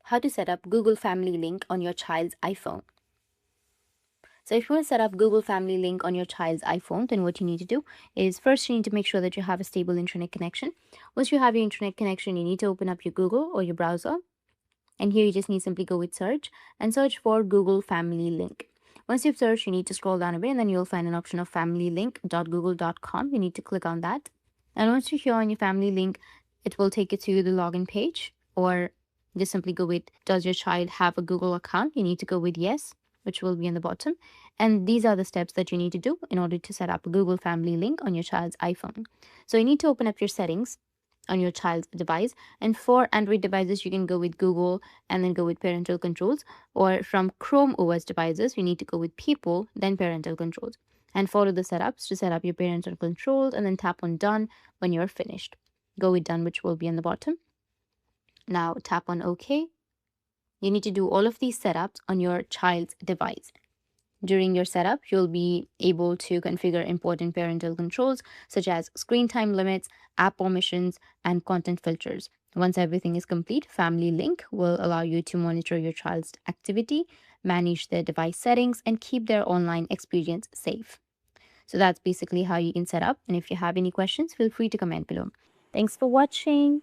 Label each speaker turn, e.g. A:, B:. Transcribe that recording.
A: how to set up Google Family Link on your child's iPhone. So if you want to set up Google Family Link on your child's iPhone, then what you need to do is first you need to make sure that you have a stable internet connection. Once you have your internet connection, you need to open up your Google or your browser. And here you just need to simply go with search and search for Google Family Link. Once you've searched, you need to scroll down a bit and then you'll find an option of familylink.google.com. You need to click on that. And once you're here on your family link, it will take you to the login page, or just simply go with, does your child have a Google account? You need to go with yes, which will be in the bottom. And these are the steps that you need to do in order to set up a Google Family Link on your child's iPhone. So you need to open up your settings on your child's device. And for Android devices, you can go with Google and then go with parental controls. Or from Chrome OS devices, you need to go with people, then parental controls. And follow the setups to set up your parental controls and then tap on done when you're finished. Go with done, which will be on the bottom. Now tap on OK. You need to do all of these setups on your child's device. During your setup, you'll be able to configure important parental controls such as screen time limits, app permissions, and content filters. Once everything is complete, Family Link will allow you to monitor your child's activity, manage their device settings, and keep their online experience safe. So that's basically how you can set up. And if you have any questions, feel free to comment below. Thanks for watching.